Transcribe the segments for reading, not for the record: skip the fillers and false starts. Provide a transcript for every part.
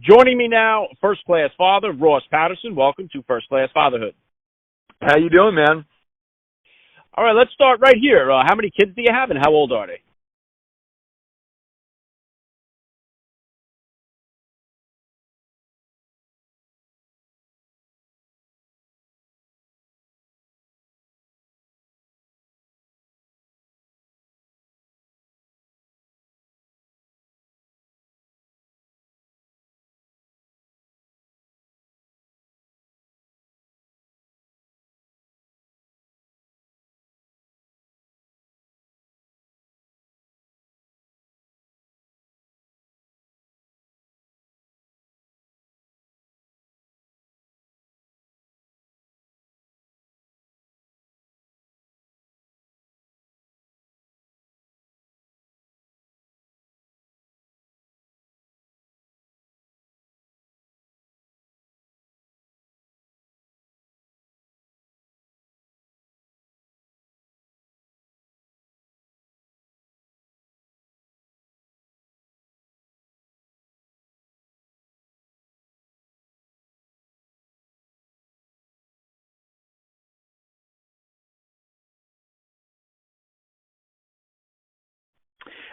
Joining me now, first-class father, Ross Patterson. Welcome to First Class Fatherhood. How you doing, man? All right, let's start right here. How many kids do you have, and how old are they?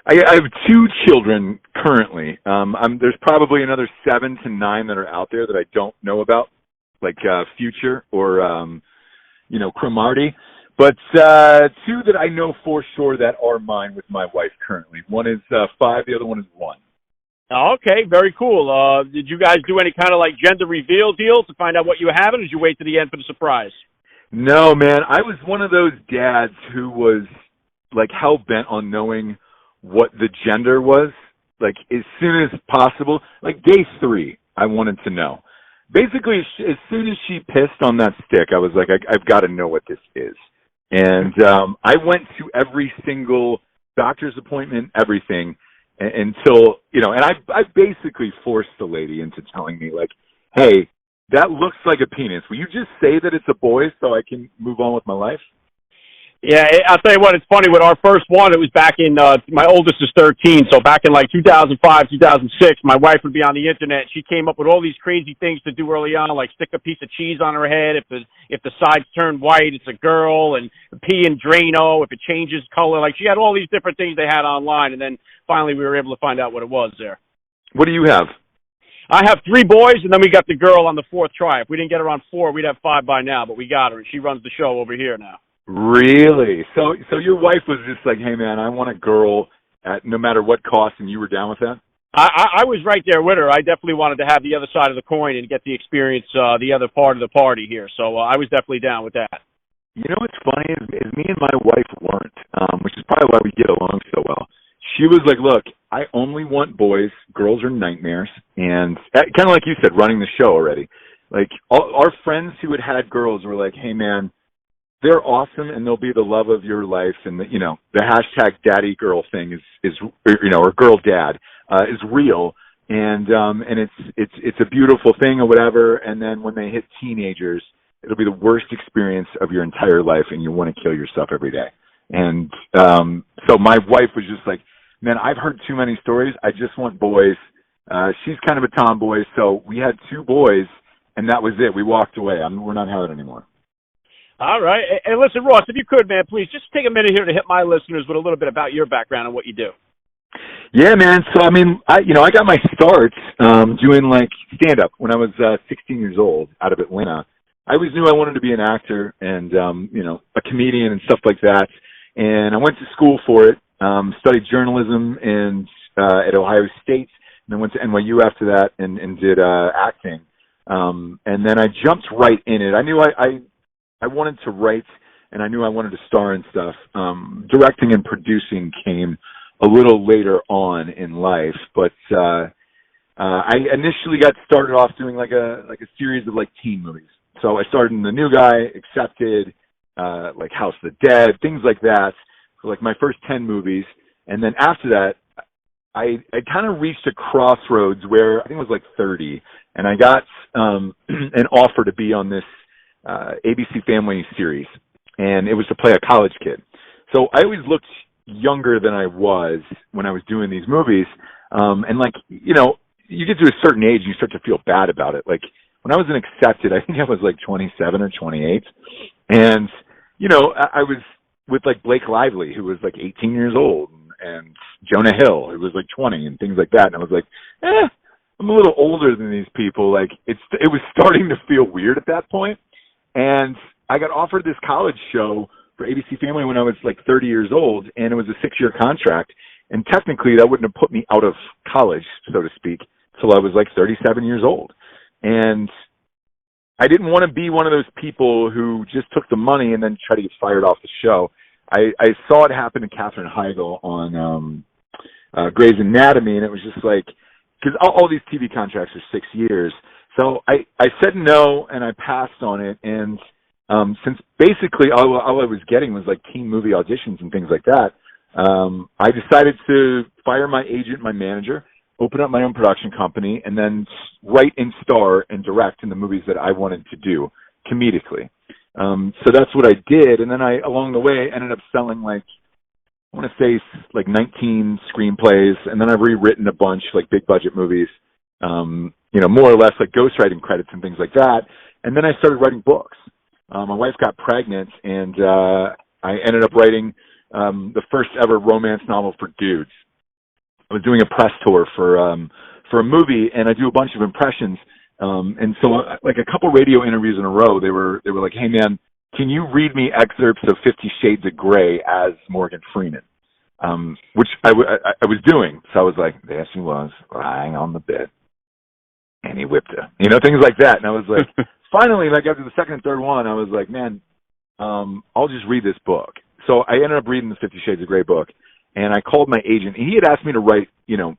I have two children currently. There's probably another 7 to 9 that are out there that I don't know about, like Future or Cromartie. But two that I know for sure that are mine with my wife currently. One is 5, the other one is 1. Okay, very cool. Did you guys do any kind of like gender reveal deal to find out what you were having, or did you wait to the end for the surprise? No, man, I was one of those dads who was like hell bent on knowing what the gender was, like as soon as possible. Like day 3, I wanted to know. Basically, as soon as she pissed on that stick, I was like, I've got to know what this is. And I went to every single doctor's appointment, everything, until, and I basically forced the lady into telling me, like, hey, that looks like a penis. Will you just say that it's a boy so I can move on with my life? Yeah, I'll tell you what, it's funny. With our first one, it was back in, my oldest is 13, so back in like 2005, 2006, my wife would be on the internet. She came up with all these crazy things to do early on, like stick a piece of cheese on her head. If the sides turn white, it's a girl, and pee and Drano, if it changes color. Like, she had all these different things they had online, and then finally we were able to find out what it was there. What do you have? I have 3 boys, and then we got the girl on the 4th try. If we didn't get her on 4, we'd have 5 by now, but we got her, and she runs the show over here now. Really? So your wife was just like, hey, man, I want a girl at no matter what cost, and you were down with that? I was right there with her. I definitely wanted to have the other side of the coin and get the experience, the other part of the party here. So I was definitely down with that. You know what's funny is me and my wife weren't, which is probably why we get along so well. She was like, look, I only want boys. Girls are nightmares. And kind of like you said, running the show already. Like, our friends who had girls were like, hey, man, they're awesome, and they'll be the love of your life. And the hashtag daddy girl thing is or girl dad is real, and it's a beautiful thing or whatever. And then when they hit teenagers, it'll be the worst experience of your entire life, and you want to kill yourself every day. And so my wife was just like, man, I've heard too many stories. I just want boys. She's kind of a tomboy, so we had 2 boys, and that was it. We walked away. We're not having it anymore. All right. And listen, Ross, if you could, man, please just take a minute here to hit my listeners with a little bit about your background and what you do. Yeah, man. So, I got my start doing, like, stand-up when I was 16 years old out of Atlanta. I always knew I wanted to be an actor and, a comedian and stuff like that. And I went to school for it, studied journalism at Ohio State, and then went to NYU after that and did acting. And then I jumped right in it. I knew I wanted to write, and I knew I wanted to star and stuff. Directing and producing came a little later on in life, but I initially got started off doing like a series of like teen movies. So I started in The New Guy, Accepted, like House of the Dead, things like that. So like my first 10 movies, and then after that, I kind of reached a crossroads where I think it was like 30, and I got an offer to be on this ABC Family series, and it was to play a college kid. So I always looked younger than I was when I was doing these movies, and like, you get to a certain age and you start to feel bad about it. Like when I was in Accepted, I think I was like 27 or 28. And, you know, I was with like Blake Lively, who was like 18 years old, and Jonah Hill, who was like 20, and things like that. And I was like, I'm a little older than these people. Like it was starting to feel weird at that point. And I got offered this college show for ABC Family when I was like 30 years old, and it was a 6-year contract. And technically that wouldn't have put me out of college, so to speak, till I was like 37 years old. And I didn't want to be one of those people who just took the money and then try to get fired off the show. I saw it happen to Katherine Heigl on Grey's Anatomy, and it was just like, because all these TV contracts are 6 years. So I said no, and I passed on it. And since basically all I was getting was like teen movie auditions and things like that, I decided to fire my agent, my manager, open up my own production company, and then write and star and direct in the movies that I wanted to do comedically. So that's what I did. And then I, along the way, ended up selling like, I want to say like 19 screenplays, and then I've rewritten a bunch, like big budget movies, you know, more or less like ghostwriting credits and things like that. And then I started writing books. My wife got pregnant, and I ended up writing the first ever romance novel for dudes. I was doing a press tour for a movie, and I do a bunch of impressions. And so like a couple radio interviews in a row, they were like, "Hey man, can you read me excerpts of 50 Shades of Grey as Morgan Freeman?" Which I was doing. So I was like, there she was, lying on the bed, and he whipped her. You know, things like that. And I was like, finally, like after the second and third one, I was like, man, I'll just read this book. So I ended up reading the 50 Shades of Grey book, and I called my agent, and he had asked me to write, you know,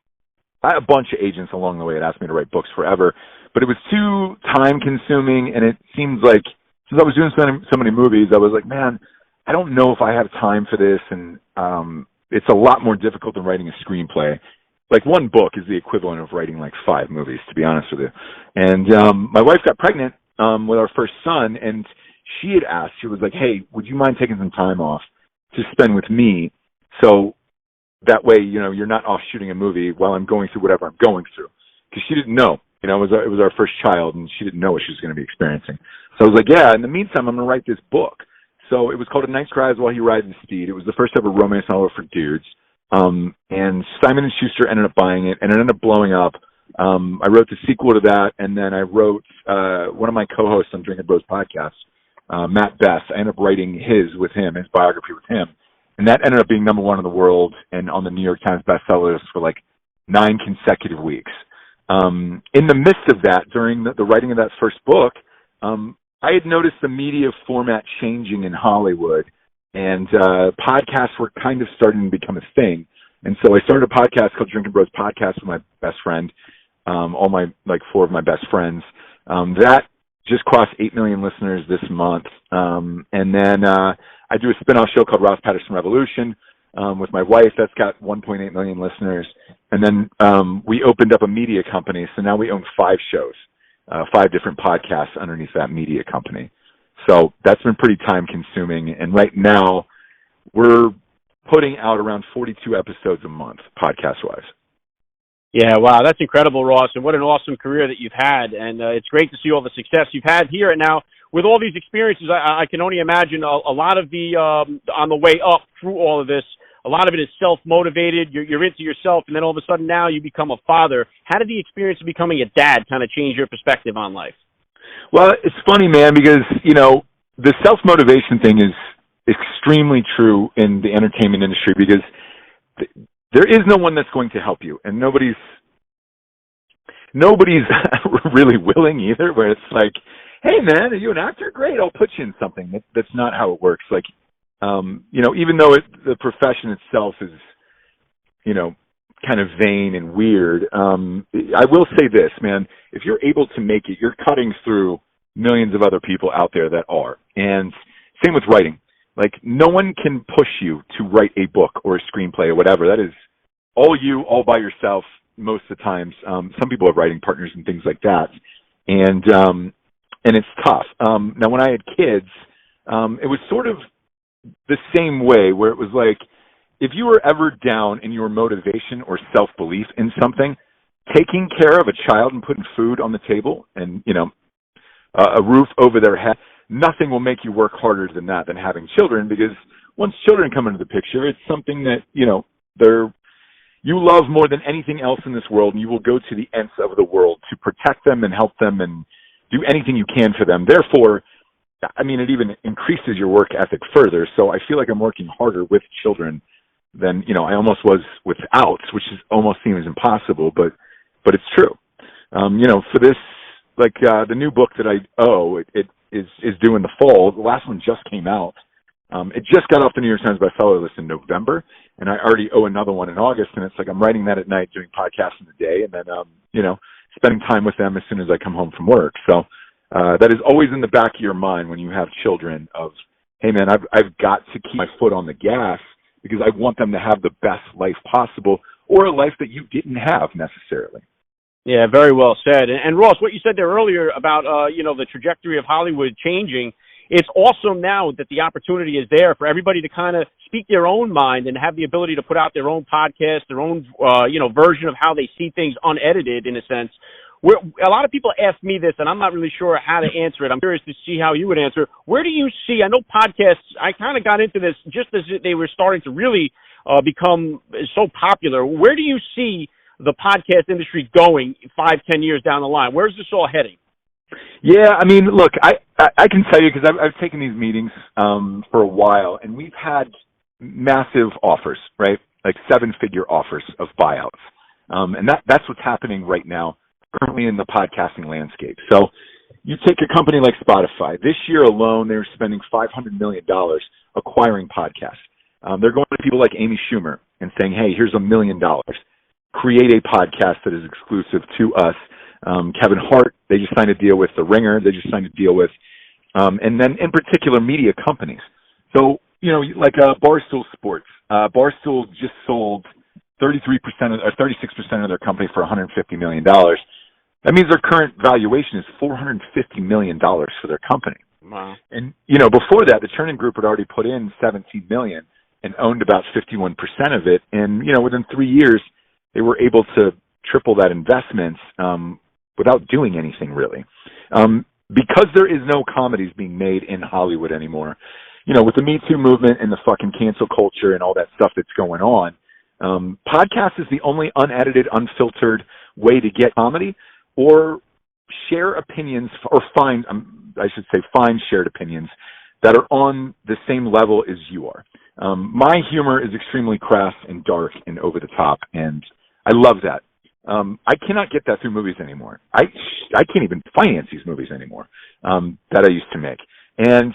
I had a bunch of agents along the way that asked me to write books forever, but it was too time consuming, and it seems like, since I was doing so many movies, I was like, man, I don't know if I have time for this, and it's a lot more difficult than writing a screenplay. Like one book is the equivalent of writing like 5 movies, to be honest with you. And my wife got pregnant with our first son, and she had asked, she was like, hey, would you mind taking some time off to spend with me, so that way, you know, you're not off shooting a movie while I'm going through whatever I'm going through. Because she didn't know. You know, it was our first child, and she didn't know what she was going to be experiencing. So I was like, yeah, in the meantime, I'm going to write this book. So it was called A Knight's Cries While He Rides the Steed. It was the first ever romance novel for dudes. And Simon & Schuster ended up buying it, and it ended up blowing up. I wrote the sequel to that, and then I wrote one of my co-hosts on Drinkin Bros podcast, Matt Best. I ended up writing his biography with him. And that ended up being #1 in the world and on the New York Times bestseller list for like 9 consecutive weeks. In the midst of that, during the writing of that first book, I had noticed the media format changing in Hollywood, and podcasts were kind of starting to become a thing. And so I started a podcast called Drinkin Bros Podcast with my best friend, all my, like 4 of my best friends. That just crossed 8 million listeners this month. And then I do a spin-off show called Ross Patterson Revolution with my wife. That's got 1.8 million listeners. And then we opened up a media company, so now we own 5 shows, 5 different podcasts underneath that media company. So that's been pretty time-consuming. And right now, we're putting out around 42 episodes a month, podcast-wise. Yeah, wow, that's incredible, Ross, and what an awesome career that you've had. And it's great to see all the success you've had here. And now, with all these experiences, I can only imagine a lot of the, on the way up through all of this, a lot of it is self-motivated, you're into yourself, and then all of a sudden now you become a father. How did the experience of becoming a dad kind of change your perspective on life? Well, it's funny, man, because, you know, the self-motivation thing is extremely true in the entertainment industry, because there is no one that's going to help you, and nobody's really willing either, where it's like, hey man, are you an actor? Great, I'll put you in something. That's not how it works. Like, you know, even though the profession itself is, you know, kind of vain and weird, I will say this, man, if you're able to make it, you're cutting through millions of other people out there that are. And same with writing. Like, no one can push you to write a book or a screenplay or whatever. That is all you, all by yourself most of the times. Some people have writing partners and things like that. And it's tough. Now, when I had kids, it was sort of the same way, where it was like, if you were ever down in your motivation or self-belief in something, taking care of a child and putting food on the table and, a roof over their head, nothing will make you work harder than that, than having children, because once children come into the picture, it's something that, you love more than anything else in this world, and you will go to the ends of the world to protect them and help them and do anything you can for them. Therefore, it even increases your work ethic further. So I feel like I'm working harder with children than, I almost was without, which almost seems impossible, but it's true. For this, the new book that I owe, it is due in the fall. The last one just came out. It just got off the New York Times bestseller list in November, and I already owe another one in August, and it's like I'm writing that at night, doing podcasts in the day, and then, spending time with them as soon as I come home from work. So that is always in the back of your mind when you have children of, hey, man, I've got to keep my foot on the gas because I want them to have the best life possible, or a life that you didn't have necessarily. Yeah, very well said. And Ross, what you said there earlier about, the trajectory of Hollywood changing, it's awesome now that the opportunity is there for everybody to kind of speak their own mind and have the ability to put out their own podcast, their own, version of how they see things unedited, in a sense. A lot of people ask me this, and I'm not really sure how to answer it. I'm curious to see how you would answer. Where do you see, I know podcasts, I kind of got into this just as they were starting to really become so popular. Where do you see the podcast industry going 5-10 years down the line? Where's this all heading? Yeah, look, I can tell you, because I've taken these meetings for a while, and we've had massive offers, right? Like 7-figure offers of buyouts. And that's what's happening right now, currently in the podcasting landscape. So you take a company like Spotify. This year alone, they're spending $500 million acquiring podcasts. They're going to people like Amy Schumer and saying, hey, here's $1 million. Create a podcast that is exclusive to us. Kevin Hart, they just signed a deal with The Ringer. They just signed a deal with, and then in particular, media companies. So, like Barstool Sports. Barstool just sold 36% of their company for $150 million. That means their current valuation is $450 million for their company. Wow. And, before that, the Chernin Group had already put in $17 million and owned about 51% of it. And, within 3 years, they were able to triple that investment without doing anything, really. Because there is no comedies being made in Hollywood anymore, with the Me Too movement and the fucking cancel culture and all that stuff that's going on, podcast is the only unedited, unfiltered way to get comedy or share opinions, or find shared opinions that are on the same level as you are. My humor is extremely crass and dark and over the top, and I love that. I cannot get that through movies anymore. I can't even finance these movies anymore that I used to make. And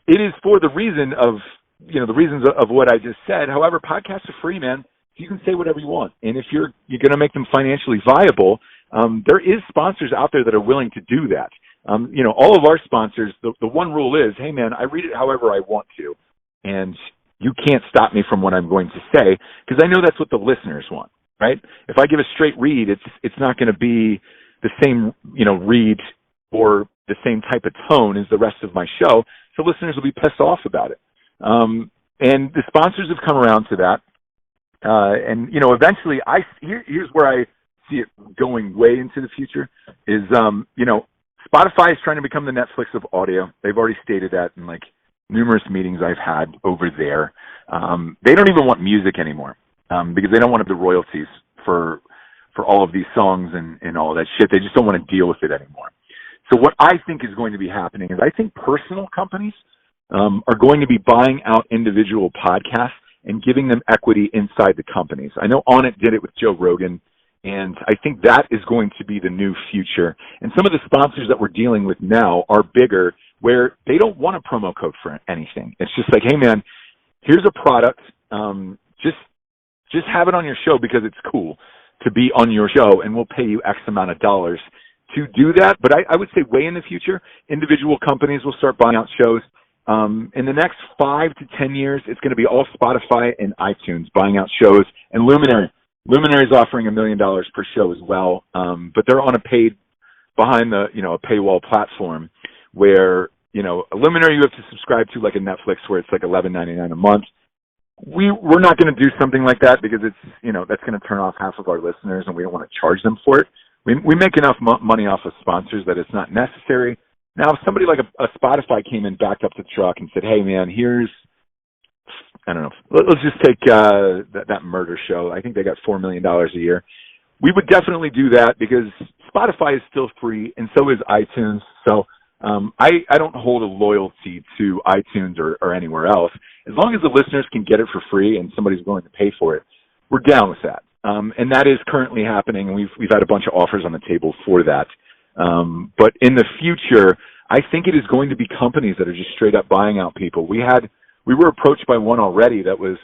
it is for the reason of, the reasons of what I just said. However, podcasts are free, man. You can say whatever you want. And if you're going to make them financially viable, there is sponsors out there that are willing to do that. All of our sponsors, the one rule is, hey, man, I read it however I want to. And you can't stop me from what I'm going to say, because I know that's what the listeners want. Right? If I give a straight read, it's not going to be the same, read or the same type of tone as the rest of my show. So listeners will be pissed off about it. And the sponsors have come around to that. And eventually, here's where I see it going way into the future. Is Spotify is trying to become the Netflix of audio. They've already stated that in numerous meetings I've had over there. They don't even want music anymore. Because they don't want the royalties for all of these songs and all that shit. They just don't want to deal with it anymore. So what I think is going to be happening is I think personal companies are going to be buying out individual podcasts and giving them equity inside the companies. I know Onnit did it with Joe Rogan, and I think that is going to be the new future. And some of the sponsors that we're dealing with now are bigger, where they don't want a promo code for anything. It's just like, hey, man, here's a product. Just have it on your show because it's cool to be on your show, and we'll pay you X amount of dollars to do that. But I would say way in the future, individual companies will start buying out shows. In the next 5 to 10 years, it's going to be all Spotify and iTunes buying out shows, and Luminary. Luminary is offering $1 million per show as well, but they're on behind the a paywall platform where a Luminary you have to subscribe to like a Netflix where it's like $11.99 a month. we're not going to do something like that because it's, that's going to turn off half of our listeners, and we don't want to charge them for it. We make enough money off of sponsors that it's not necessary. Now, if somebody like a Spotify came in, backed up to the truck and said, hey, man, here's, I don't know, let's just take that murder show. I think they got $4 million a year. We would definitely do that because Spotify is still free, and so is iTunes. So I don't hold a loyalty to iTunes or anywhere else. As long as the listeners can get it for free and somebody's willing to pay for it, we're down with that. And that is currently happening, and we've had a bunch of offers on the table for that. But in the future, I think it is going to be companies that are just straight up buying out people. We were approached by one already that was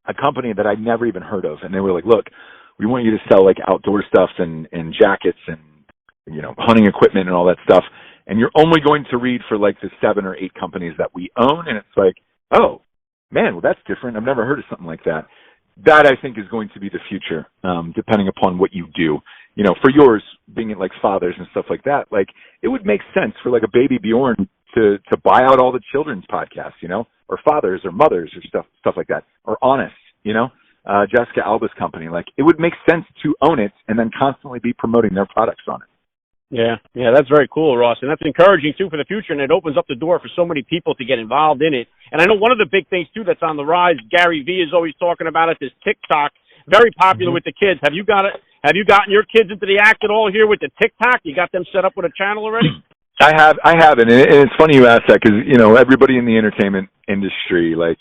a company that I'd never even heard of, and they were like, look, we want you to sell like outdoor stuff and jackets and, hunting equipment and all that stuff. And you're only going to read for like the 7 or 8 companies that we own. And it's like, oh man, well, that's different. I've never heard of something like that. That I think is going to be the future, depending upon what you do. For yours being at like fathers and stuff like that, like it would make sense for like a baby Bjorn to buy out all the children's podcasts, or fathers or mothers or stuff like that, or Honest, Jessica Alba's company. Like it would make sense to own it and then constantly be promoting their products on it. Yeah, that's very cool, Ross, and that's encouraging, too, for the future, and it opens up the door for so many people to get involved in it. And I know one of the big things, too, that's on the rise, Gary Vee is always talking about it, this TikTok, very popular with the kids. Have you gotten your kids into the act at all here with the TikTok? You got them set up with a channel already? I haven't, and it's funny you ask that because, everybody in the entertainment industry, like,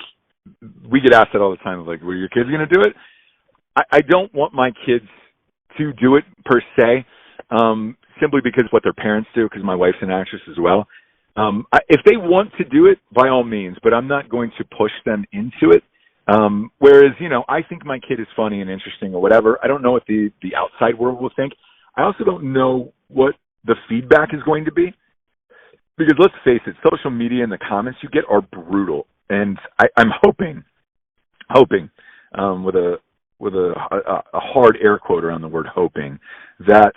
we get asked that all the time, like, were your kids going to do it? I don't want my kids to do it, per se. Simply because what their parents do, because my wife's an actress as well. If they want to do it, by all means, but I'm not going to push them into it. Whereas, I think my kid is funny and interesting or whatever. I don't know what the outside world will think. I also don't know what the feedback is going to be. Because let's face it, social media and the comments you get are brutal. And I'm hoping, with a hard air quote around the word hoping, that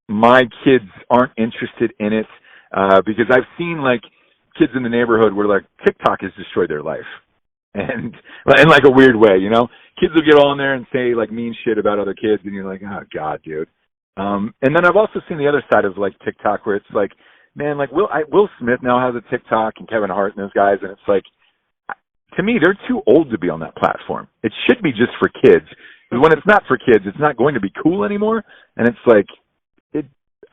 my kids aren't interested in it, because I've seen like kids in the neighborhood where like TikTok has destroyed their life, and in like a weird way, kids will get on there and say like mean shit about other kids, and you're like, oh god, dude. And then I've also seen the other side of like TikTok where it's like, man, like Will Smith now has a TikTok, and Kevin Hart and those guys, and it's like, to me, they're too old to be on that platform. It should be just for kids. Because when it's not for kids, it's not going to be cool anymore, and it's like.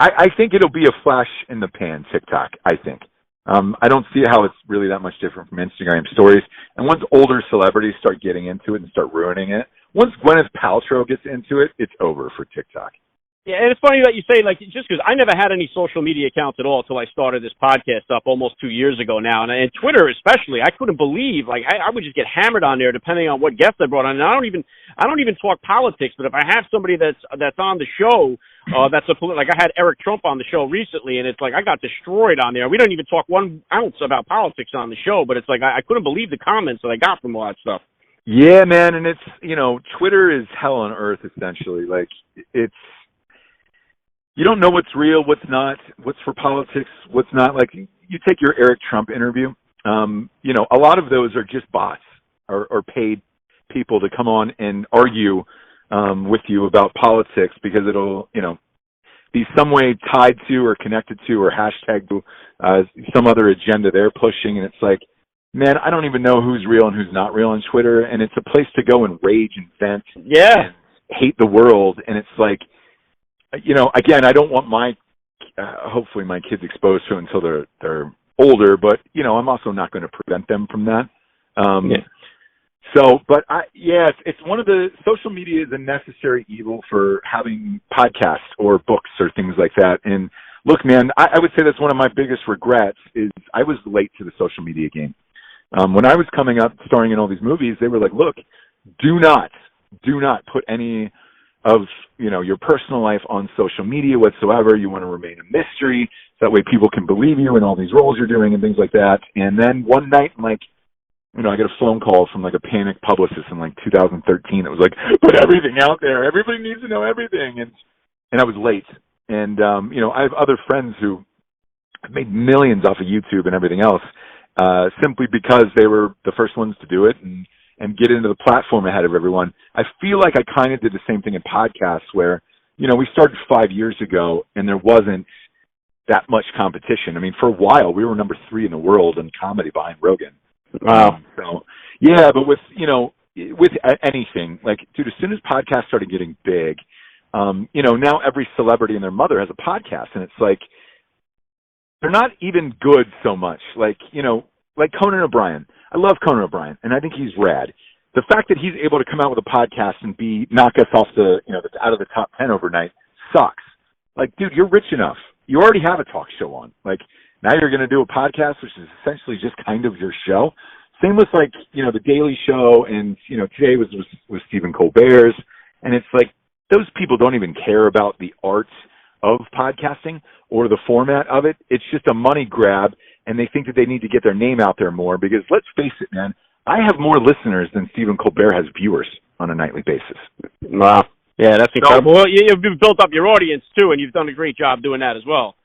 I think it'll be a flash in the pan, TikTok, I think. I don't see how it's really that much different from Instagram stories. And once older celebrities start getting into it and start ruining it, once Gwyneth Paltrow gets into it, it's over for TikTok. Yeah, and it's funny that you say, like, just because I never had any social media accounts at all until I started this podcast up almost 2 years ago now. And Twitter especially, I couldn't believe, like, I would just get hammered on there depending on what guests I brought on. And I don't even talk politics, but if I have somebody that's on the show, like I had Eric Trump on the show recently, and it's like I got destroyed on there. We don't even talk 1 ounce about politics on the show, but it's like I couldn't believe the comments that I got from all that stuff. Yeah, man, and it's, Twitter is hell on earth, essentially. Like, it's, you don't know what's real, what's not, what's for politics, what's not. Like, you take your Eric Trump interview, a lot of those are just bots or paid people to come on and argue with you about politics because it'll, be some way tied to or connected to or hashtagged to some other agenda they're pushing. And it's like, man, I don't even know who's real and who's not real on Twitter. And it's a place to go and rage and vent and hate the world. And it's like, again, I don't want hopefully my kids exposed to it until they're older, but, I'm also not going to prevent them from that. So, but it's one of the, social media is a necessary evil for having podcasts or books or things like that. And look, man, I would say that's one of my biggest regrets is I was late to the social media game. When I was coming up, starring in all these movies, they were like, look, do not put any of, your personal life on social media whatsoever. You want to remain a mystery. So that way people can believe you in all these roles you're doing and things like that. And then one night, I got a phone call from like a panic publicist in like 2013. It was like, put everything out there. Everybody needs to know everything. And I was late. And, I have other friends who have made millions off of YouTube and everything else, simply because they were the first ones to do it. And and get into the platform ahead of everyone. I feel like I kind of did the same thing in podcasts where, we started 5 years ago and there wasn't that much competition. I mean, for a while, we were number 3 in the world in comedy behind Rogan. Wow. So, yeah, but with anything, like, dude, as soon as podcasts started getting big, now every celebrity and their mother has a podcast, and it's like, they're not even good so much. Like Conan O'Brien. I love Conan O'Brien, and I think he's rad. The fact that he's able to come out with a podcast and knock us off out of the top 10 overnight sucks. Like, dude, you're rich enough. You already have a talk show on. Like, now you're going to do a podcast, which is essentially just kind of your show. Same with the Daily Show, and today was Stephen Colbert's, and it's like those people don't even care about the art of podcasting or the format of it. It's just a money grab, and they think that they need to get their name out there more because, let's face it, man, I have more listeners than Stephen Colbert has viewers on a nightly basis. Wow. Yeah, that's incredible. Well, you've built up your audience, too, and you've done a great job doing that as well.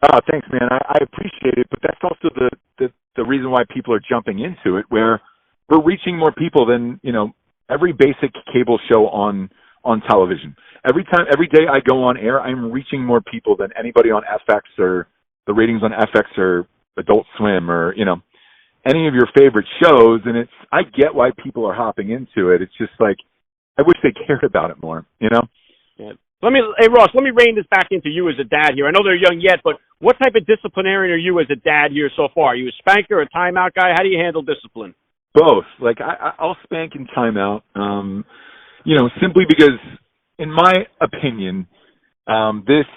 Oh, thanks, man. I appreciate it, but that's also the reason why people are jumping into it, where we're reaching more people than, every basic cable show on television. Every day I go on air, I'm reaching more people than anybody on FX or the ratings on FX or Adult Swim or, any of your favorite shows. And I get why people are hopping into it. It's just like, I wish they cared about it more, Yeah. Hey, Ross, let me rein this back into you as a dad here. I know they're young yet, but what type of disciplinarian are you as a dad here so far? Are you a spanker, a timeout guy? How do you handle discipline? Both. Like, I'll spank and timeout, simply because, in my opinion, this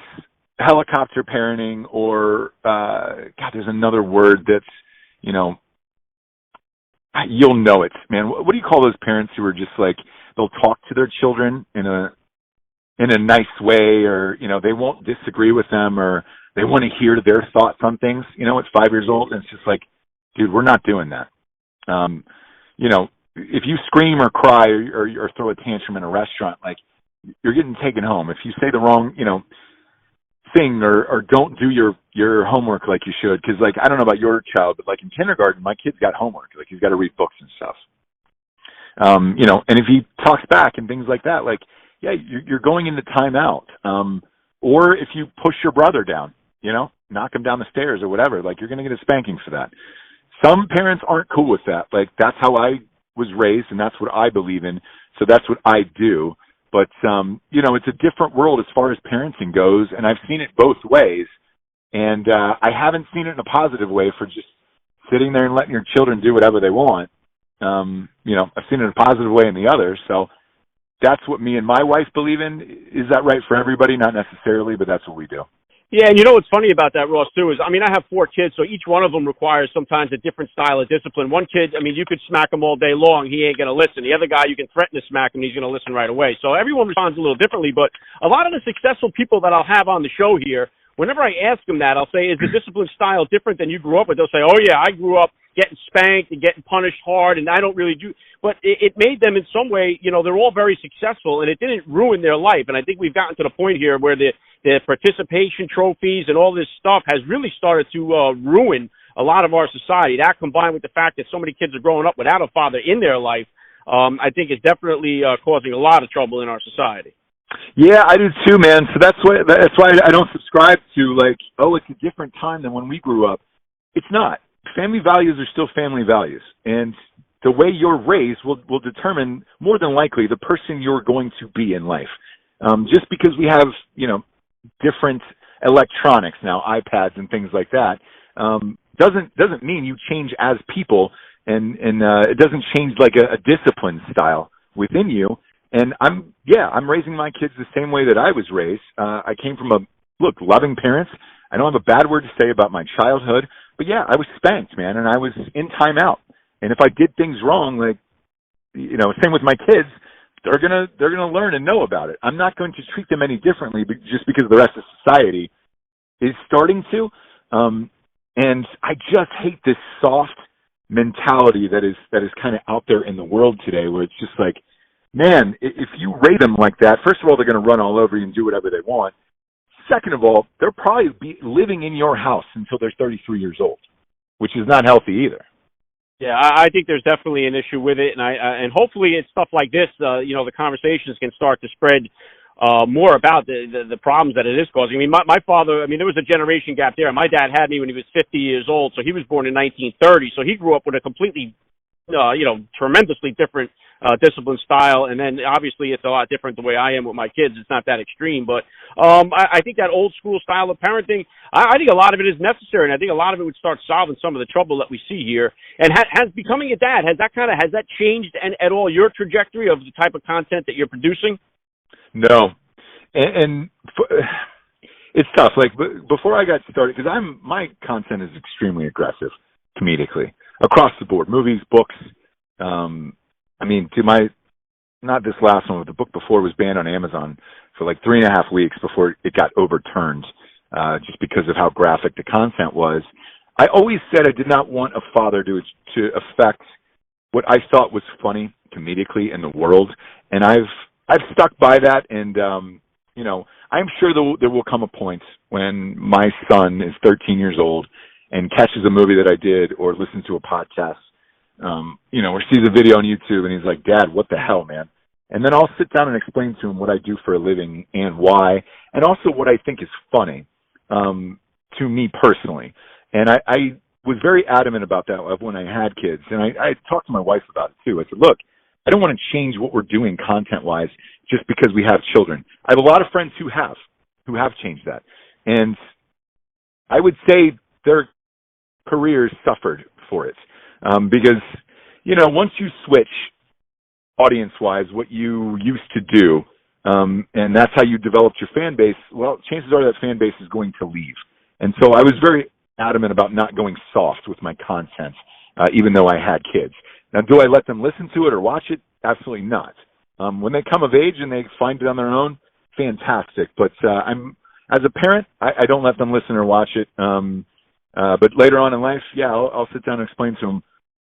helicopter parenting or, there's another word that's, you'll know it, man. What do you call those parents who are just like, they'll talk to their children in a nice way, or, they won't disagree with them, or they want to hear their thoughts on things, at 5 years old. And it's just like, dude, we're not doing that. If you scream or cry or throw a tantrum in a restaurant, like, you're getting taken home. If you say the wrong, thing or don't do your homework like you should, because, like, I don't know about your child, but, like, in kindergarten, my kid's got homework. Like, he's got to read books and stuff. And if he talks back and things like that, like, yeah, you're going into timeout. Or if you push your brother down, knock him down the stairs or whatever, like, you're going to get a spanking for that. Some parents aren't cool with that. Like, that's how I was raised, and that's what I believe in, so that's what I do. But, it's a different world as far as parenting goes, and I've seen it both ways. And I haven't seen it in a positive way for just sitting there and letting your children do whatever they want. I've seen it in a positive way in the other. So that's what me and my wife believe in. Is that right for everybody? Not necessarily, but that's what we do. Yeah, and what's funny about that, Ross, too, is, I have 4 kids, so each one of them requires sometimes a different style of discipline. One kid, you could smack him all day long. He ain't going to listen. The other guy, you can threaten to smack him, he's going to listen right away. So everyone responds a little differently, but a lot of the successful people that I'll have on the show here, whenever I ask them that, I'll say, is the discipline style different than you grew up with? They'll say, oh, yeah, I grew up getting spanked and getting punished hard, and I don't really do. But it made them in some way, they're all very successful, and it didn't ruin their life. And I think we've gotten to the point here where the participation trophies and all this stuff has really started to ruin a lot of our society. That, combined with the fact that so many kids are growing up without a father in their life, I think is definitely causing a lot of trouble in our society. Yeah, I do too, man. So that's why I don't subscribe to, like, oh, it's a different time than when we grew up. It's not. Family values are still family values, and the way you're raised will determine, more than likely, the person you're going to be in life. Just because we have, different electronics now, iPads and things like that, doesn't mean you change as people, and it doesn't change like a discipline style within you. And I'm raising my kids the same way that I was raised. I came from loving parents. I don't have a bad word to say about my childhood, but yeah, I was spanked, man, and I was in timeout. And if I did things wrong, like, same with my kids, they're gonna learn and know about it. I'm not going to treat them any differently just because the rest of society is starting to. And I just hate this soft mentality that is kind of out there in the world today, where it's just like, man, if you rate them like that, first of all, they're going to run all over you and do whatever they want. Second of all, they'll probably be living in your house until they're 33 years old, which is not healthy either. Yeah, I think there's definitely an issue with it, and and hopefully it's stuff like this. The conversations can start to spread more about the problems that it is causing. I mean, my father. I mean, there was a generation gap there. My dad had me when he was 50 years old, so he was born in 1930. So he grew up with a completely tremendously different discipline style. And then obviously it's a lot different the way I am with my kids. It's not that extreme, but I think that old school style of parenting, I think a lot of it is necessary, and I think a lot of it would start solving some of the trouble that we see here. And has becoming a dad, has that changed at all your trajectory of the type of content that you're producing? No, and it's tough. Like before I got started, because my content is extremely aggressive comedically across the board, movies, books. I mean, not this last one, but the book before was banned on Amazon for like 3.5 weeks before it got overturned, just because of how graphic the content was. I always said I did not want a father to affect what I thought was funny comedically in the world, and I've stuck by that. And I'm sure there will come a point when my son is 13 years old and catches a movie that I did or listens to a podcast, or sees a video on YouTube and he's like, "Dad, what the hell, man?" And then I'll sit down and explain to him what I do for a living and why, and also what I think is funny to me personally. And I was very adamant about that when I had kids, and I talked to my wife about it too. I said, "Look, I don't want to change what we're doing content-wise just because we have children." I have a lot of friends who have changed that, and I would say their careers suffered for it, because once you switch audience-wise what you used to do, and that's how you developed your fan base, well, chances are that fan base is going to leave. And so I was very adamant about not going soft with my content, even though I had kids. Now, do I let them listen to it or watch it? Absolutely not. When they come of age and they find it on their own, fantastic. But as a parent, I don't let them listen or watch it. But later on in life, yeah, I'll sit down and explain to them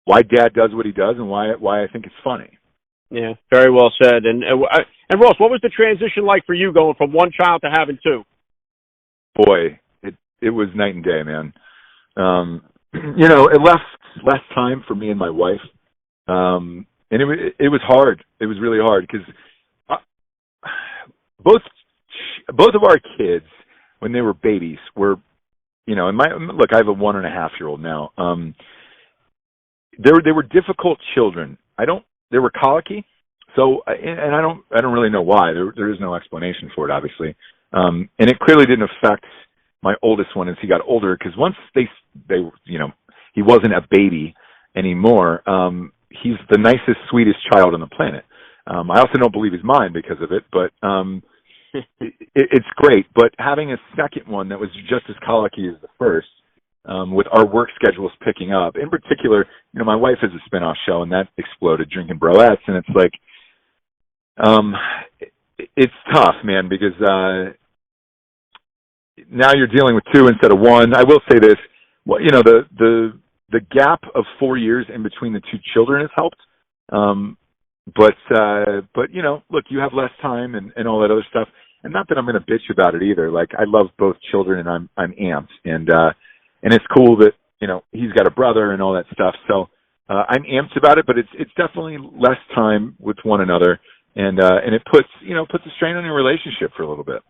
why Dad does what he does and why I think it's funny. Yeah, very well said. And Ross, what was the transition like for you going from one child to having two? Boy, it was night and day, man. It left less time for me and my wife, and it was hard. It was really hard because both of our kids, when they were babies, were, and look, I have a 1.5-year-old now. They were difficult children. They were colicky, so and I don't really know why. There is no explanation for it, obviously, and it clearly didn't affect my oldest one as he got older, because once they he wasn't a baby anymore. He's the nicest, sweetest child on the planet. I also don't believe he's mine because of it, but it's great. But having a second one that was just as colicky as the first, with our work schedules picking up, in particular, my wife has a spinoff show and that exploded, Drinkin Broettes, and it's like, it's tough, man, because now you're dealing with two instead of one. I will say this, well, the gap of 4 years in between the two children has helped. But look, you have less time and all that other stuff. And not that I'm going to bitch about it either. Like, I love both children and I'm amped. And it's cool that, he's got a brother and all that stuff. So, I'm amped about it, but it's definitely less time with one another. And it puts a strain on your relationship for a little bit.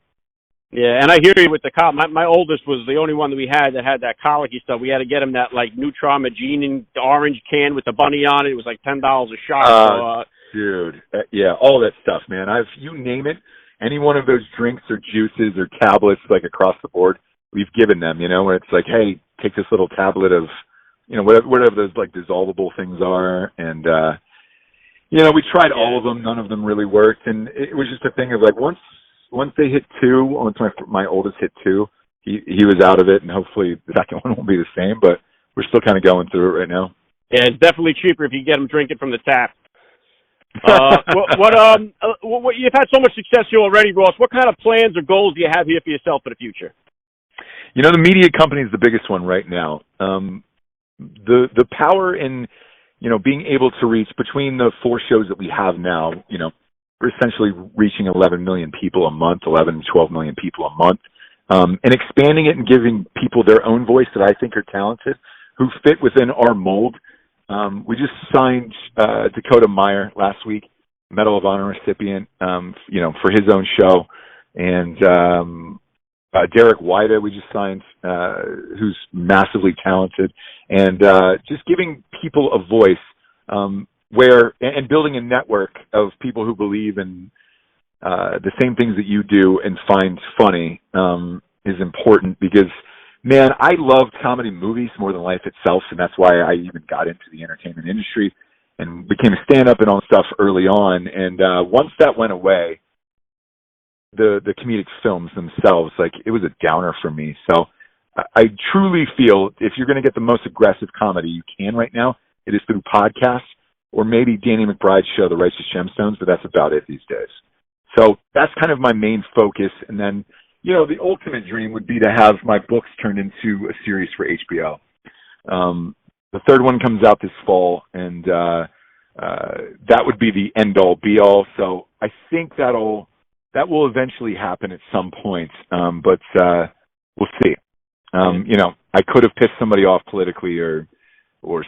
Yeah, and I hear you with the colic. My oldest was the only one that we had that had that colicky stuff. We had to get him that Neutron Magene orange can with the bunny on it. It was like $10 a shot. Dude, yeah, all that stuff, man. You name it, any one of those drinks or juices or tablets, like across the board, we've given them. Where it's like, hey, take this little tablet of, whatever those dissolvable things are, and we tried all of them. None of them really worked, and it was just a thing of like once they hit two, once my oldest hit two, he was out of it, and hopefully the second one won't be the same, but we're still kind of going through it right now. Yeah, it's definitely cheaper if you get them drinking from the tap. What you've had so much success here already, Ross. What kind of plans or goals do you have here for yourself for the future? The media company is the biggest one right now. The power in, being able to reach between the 4 shows that we have now, we're essentially reaching 11 million people a month, 11 to 12 million people a month, and expanding it and giving people their own voice that I think are talented, who fit within our mold. We just signed Dakota Meyer last week, Medal of Honor recipient, for his own show. And Derek Wida we just signed, who's massively talented. And just giving people a voice and building a network of people who believe in the same things that you do and find funny is important because, man, I loved comedy movies more than life itself, and that's why I even got into the entertainment industry and became a stand-up and all stuff early on. And once that went away, the comedic films themselves, like, it was a downer for me. So I truly feel if you're going to get the most aggressive comedy you can right now, it is through podcasts or maybe Danny McBride's show, The Righteous Gemstones, but that's about it these days. So that's kind of my main focus. And then, the ultimate dream would be to have my books turned into a series for HBO. The third one comes out this fall, and that would be the end-all, be-all. So I think that will eventually happen at some point, but we'll see. I could have pissed somebody off politically or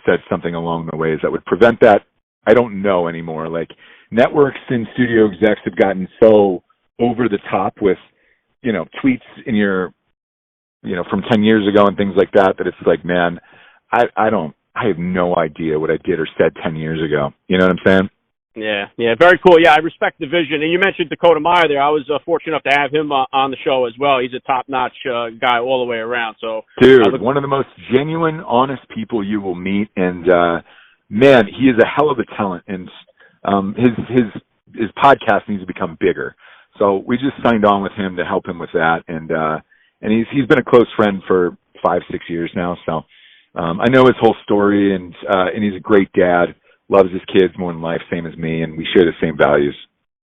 said something along the ways that would prevent that. I don't know anymore. Like, networks and studio execs have gotten so over the top with, tweets in your, from 10 years ago and things like that it's like, man, I have no idea what I did or said 10 years ago. You know what I'm saying? Yeah, very cool. Yeah, I respect the vision. And you mentioned Dakota Meyer there. I was fortunate enough to have him on the show as well. He's a top-notch guy all the way around. So, dude, one of the most genuine, honest people you will meet. And, man, he is a hell of a talent. And his podcast needs to become bigger. So we just signed on with him to help him with that. And he's been a close friend for 5-6 years now. So I know his whole story, and he's a great dad. Loves his kids more than life, same as me, and we share the same values.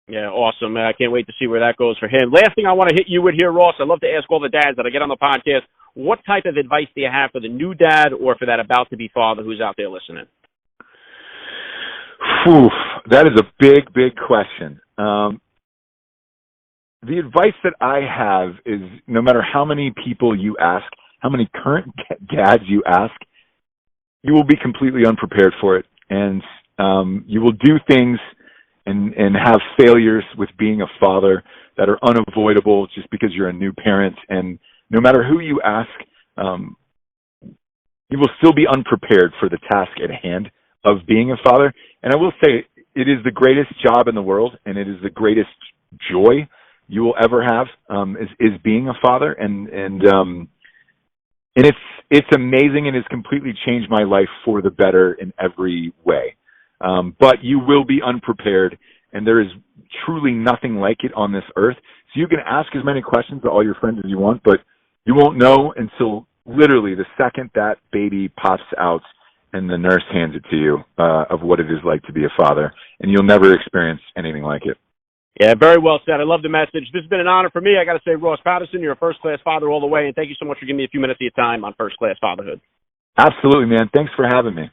Yeah, awesome. I can't wait to see where that goes for him. Last thing I want to hit you with here, Ross, I love to ask all the dads that I get on the podcast, what type of advice do you have for the new dad or for that about-to-be father who's out there listening? Whew, that is a big, big question. The advice that I have is no matter how many people you ask, how many current dads you ask, you will be completely unprepared for it. And you will do things and have failures with being a father that are unavoidable just because you're a new parent. And no matter who you ask, you will still be unprepared for the task at hand of being a father. And I will say it is the greatest job in the world, and it is the greatest joy you will ever have is being a father. And it's amazing and has completely changed my life for the better in every way. But you will be unprepared, and there is truly nothing like it on this earth. So you can ask as many questions to all your friends as you want, but you won't know until literally the second that baby pops out and the nurse hands it to you of what it is like to be a father. And you'll never experience anything like it. Yeah, very well said. I love the message. This has been an honor for me. I got to say, Ross Patterson, you're a first-class father all the way, and thank you so much for giving me a few minutes of your time on First Class Fatherhood. Absolutely, man. Thanks for having me.